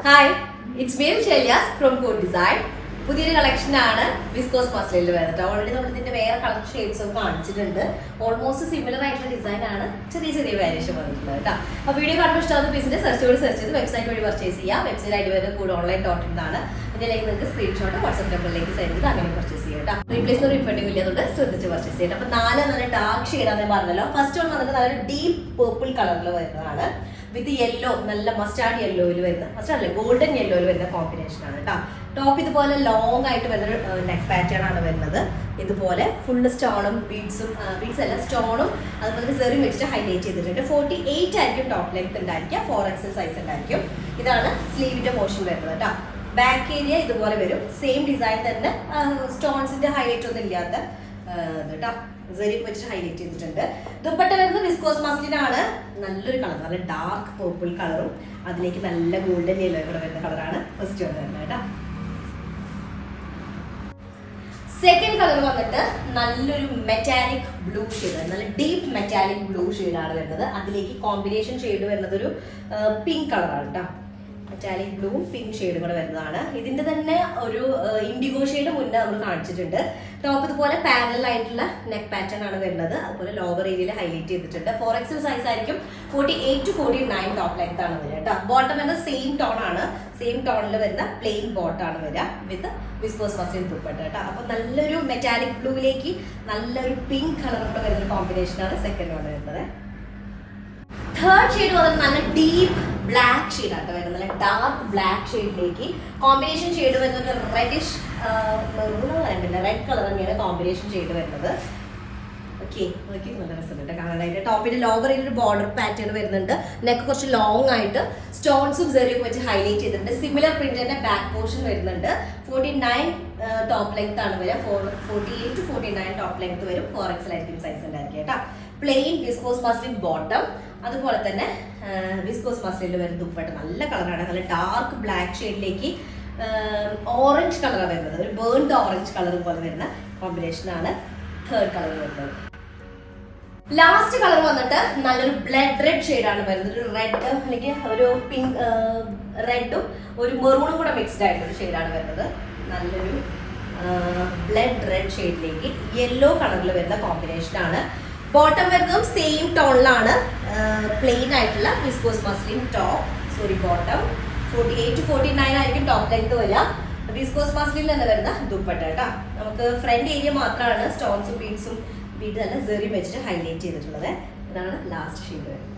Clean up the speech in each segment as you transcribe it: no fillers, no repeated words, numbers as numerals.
Hi, it's me Shelyas from code design. പുതിയൊരു കളക്ഷനാണ് viscous മസ്ലിനിൽ വരുന്നത്. ഓൾറെഡി നമ്മൾ ഇതിന്റെ വേറെ കളർ ഷെയ്ഡ്സ് ഒക്കെ കാണിച്ചിട്ടുണ്ട്. ഓൾമോസ്റ്റ് സിമിലർ ആയിട്ടുള്ള ഡിസൈൻ ആണ്, ചെറിയ ചെറിയ വേരിയേഷൻ വന്നിട്ടുള്ളത് കേട്ടോ. അപ്പോൾ വീഡിയോ കാണുമ്പോൾ ഇഷ്ടമാകുന്ന പീസിന്റെ സെർച്ച് ചെയ്ത് വെബ്സൈറ്റ് വഴി പർച്ചേസ് ചെയ്യാം. വെബ്സൈറ്റ് ഐഡി വരുന്നത് കൂടെ ഓൺലൈൻ.in. ഇതിലേക്ക് നിങ്ങൾക്ക് സ്ക്രീൻഷോട്ട് വാട്സ്ആപ്പ് നമ്പറിലേക്ക് സെൻഡ് ചെയ്ത് അങ്ങനെ പർച്ചേസ് ചെയ്യാം കേട്ടോ. റീപ്ലേസ് റീഫണ്ടിങ് ഇല്ലാതുകൊണ്ട് ശ്രദ്ധിച്ച് പർച്ചേസ് ചെയ്യാം. അപ്പോൾ 4 നല്ല ഡാർക്ക് ഷെയ്ഡാണെന്ന് പറഞ്ഞല്ലോ. ഫസ്റ്റ് വൺ വന്നിട്ട് നല്ലൊരു ഡീപ്പ് പേർപ്പിൾ കളറിൽ വരുന്നതാണ്. വിത്ത് യെല്ലോ, നല്ല മസ്റ്റാർഡ് യെല്ലോയിൽ വരുന്ന, മസ്റ്റാർഡ് അല്ലേ, ഗോൾഡൻ യെല്ലോയിൽ വരുന്ന കോമ്പിനേഷൻ ആണ് കേട്ടോ. ടോപ്പ് ഇതുപോലെ ലോങ് ആയിട്ട് വരുന്ന നെക്ക് പാറ്റേൺ ആണ് വരുന്നത്. ഇതുപോലെ ഫുള്ള് സ്റ്റോണും ബീഡ്സും, ബീഡ്സ് അല്ല സ്റ്റോണും അതുപോലെ സെറിയും വെച്ചിട്ട് ഹൈലൈറ്റ് ചെയ്തിട്ടുണ്ട്. 48 ആയിരിക്കും ടോപ്പ് ലെങ്ത് ഉണ്ടായിരിക്കുക, 4XL സൈസ് ഉണ്ടായിരിക്കും. ഇതാണ് സ്ലീവിന്റെ പോർഷൻ വരുന്നത് കേട്ടോ. ബാക്ക് ഏരിയ ഇതുപോലെ വരും, സെയിം ഡിസൈൻ തന്നെ, സ്റ്റോൺസിന്റെ ഹൈലൈറ്റ് ഒന്നും ഇല്ലാത്ത കേട്ടോ, സെറി വെച്ചിട്ട് ഹൈലൈറ്റ് ചെയ്തിട്ടുണ്ട്. ദുപ്പട്ട വരുന്നത് വിസ്കോസ് മസ്ലിനാണ്. നല്ലൊരു കളർ, നല്ല ഡാർക്ക് പേർപ്പിൾ കളറും അതിലേക്ക് നല്ല ഗോൾഡൻ യെല്ലോ കൂടെ വരുന്ന കളറാണ് ഫസ്റ്റ് വരുന്നത് കേട്ടോ. സെക്കൻഡ് കളർ വന്നിട്ട് നല്ലൊരു മെറ്റാലിക് ബ്ലൂ ഷെയ്ഡ്, നല്ല ഡീപ്പ് മെറ്റാലിക് ബ്ലൂ ഷെയ്ഡാണ് വരുന്നത്. അതിലേക്ക് കോമ്പിനേഷൻ ഷെയ്ഡ് വരുന്നത് ഒരു പിങ്ക് കളറാണ് കേട്ടോ. മെറ്റാലിക് ബ്ലൂവും പിങ്ക് ഷെയ്ഡും കൂടെ വരുന്നതാണ്. ഇതിന്റെ തന്നെ ഒരു ഇൻഡിഗോ ഷെയ്ഡ് മുന്നേ നമ്മൾ കാണിച്ചിട്ടുണ്ട്. ടോപ്പ് ഇതുപോലെ പാരലൽ ആയിട്ടുള്ള നെക്ക് പാറ്റേൺ ആണ് വരുന്നത്. അതുപോലെ ലോവർ ഏരിയയിൽ ഹൈലൈറ്റ് ചെയ്തിട്ടുണ്ട്. 4XL സൈസ് ആയിരിക്കും. 48 to 49 ടോപ്പ് ലെങ്ത് ആണ് വരിക കേട്ടോ. ബോട്ടം വരുന്ന സെയിം ടോൺ ആണ്, സെയിം ടോണിൽ വരുന്ന പ്ലെയിൻ ബോട്ടാണ് വരിക വിത്ത് വിസ്കോസ് മസ്ലിൻ ദുപ്പട്ട കേട്ടോ. അപ്പൊ നല്ലൊരു മെറ്റാലിക് ബ്ലൂവിലേക്ക് നല്ലൊരു പിങ്ക് കളർ കൂടെ വരുന്ന കോമ്പിനേഷൻ ആണ് സെക്കൻഡ് വൺ വരുന്നത്. തേർഡ് ഷെയ്ഡ് വന്നിട്ട് നല്ല ഡീപ്പ് ബ്ലാക്ക് ഷെയ്ഡാണ് വരുന്നത്. നല്ല ഡാർക്ക് ബ്ലാക്ക് ഷെയ്ഡിലേക്ക് കോമ്പിനേഷൻ ഷെയ്ഡ് വരുന്നത് റെഡിഷ് മെറൂൺ, റെഡ് കളർ തന്നെയാണ് കോമ്പിനേഷൻ ഷെയ്ഡ് വരുന്നത്. ഓക്കെ, നോക്കി നല്ല രസമുണ്ട് കാണാനായിട്ട്. ടോപ്പിന്റെ ലോവർ ഒരു ബോർഡർ പാറ്റേൺ വരുന്നുണ്ട്. നെക്ക് കുറച്ച് ലോങ് ആയിട്ട് സ്റ്റോൺസും സെറിയും വെച്ച് ഹൈലൈറ്റ് ചെയ്തിട്ടുണ്ട്. സിമിലർ പ്രിന്റിന്റെ ബാക്ക് പോർഷൻ വരുന്നുണ്ട്. 49 ടോപ്പ് ലെങ്ത് ആണ് വരിക. 48 to 49 ടോപ്പ് ലെങ്ത് വരും. 4XL ആയിരിക്കും സൈസ് ഉണ്ടായിരിക്കും കേട്ടോ. പ്ലെയിൻ വിസ്കോസ് മസ്ലിൻ ബോട്ടം, അതുപോലെ തന്നെ വിസ്കോസ് മസ്ലിനിൽ വരുന്ന ദുപ്പട്ട നല്ല കളറാണ്. നല്ല ഡാർക്ക് ബ്ലാക്ക് ഷെയ്ഡിലേക്ക് ഓറഞ്ച് കളറാണ് വരുന്നത്. ഒരു ബേൺഡ് ഓറഞ്ച് കളർ പോലെ വരുന്ന കോമ്പിനേഷനാണ് തേർഡ് കളർ വരുന്നത്. ലാസ്റ്റ് കളർ വന്നിട്ട് നല്ലൊരു ബ്ലഡ് റെഡ് ഷെയ്ഡാണ് വരുന്നത്. ഒരു റെഡ് അല്ലെങ്കിൽ ഒരു പിങ്ക്, റെഡും ഒരു മെറൂണും കൂടെ മിക്സ്ഡ് ആയിട്ടൊരു ഷെയ്ഡാണ് വരുന്നത്. നല്ലൊരു ബ്ലഡ് റെഡ് ഷെയ്ഡിലേക്ക് യെല്ലോ കളറിൽ വരുന്ന കോമ്പിനേഷനാണ്. ബോട്ടം വരുന്നതും സെയിം ടോണിലാണ്, പ്ലെയിൻ ആയിട്ടുള്ള വിസ്കോസ് മസ്ലിൻ ബോട്ടം. 48 to 49 ആയിരിക്കും ടോപ്പ് ലെങ്ത് വരിക. വിസ്കോസ് മസ്ലിനിൽ തന്നെ വരുന്ന ദുപ്പട്ട കേട്ടോ. നമുക്ക് ഫ്രണ്ട് ഏരിയ മാത്രമാണ് സ്റ്റോൺസും ബീഡ്സും, ബീഡ് തന്നെ സെറി വെച്ചിട്ട് ഹൈലൈറ്റ് ചെയ്തിട്ടുള്ളത്. ഇതാണ് ലാസ്റ്റ് ഷെയ്ഡ് വരുന്നത്.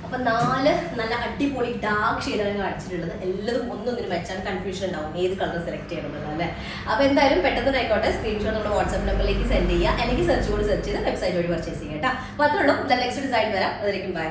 അപ്പൊ 4 നല്ല അടിപൊളി ഡാർക്ക് ഷെയ്ഡാണ് കാണിച്ചിട്ടുള്ളത്. എല്ലാതും ഒന്നൊന്നിനും വെച്ചാൽ കൺഫ്യൂഷൻ ഉണ്ടാവും ഏത് കളർ സെലക്ട് ചെയ്യണമെന്നുള്ളത് അല്ലേ. അപ്പൊ എന്തായാലും പെട്ടെന്ന് ആയിക്കോട്ടെ, സ്ക്രീൻഷോട്ട് നമ്മുടെ വാട്സ്ആപ്പ് നമ്പറിലേക്ക് സെൻഡ് ചെയ്യുക, അല്ലെങ്കിൽ സെർച്ച് ചെയ്ത് വെബ്സൈറ്റ് വഴി പർച്ചേസ് ചെയ്യാം കേട്ടോ. മാത്രമേ ഉള്ളൂ. നെക്സ്റ്റ് ഡിസൈൻ വരാം. അതിലേക്കും ബൈ.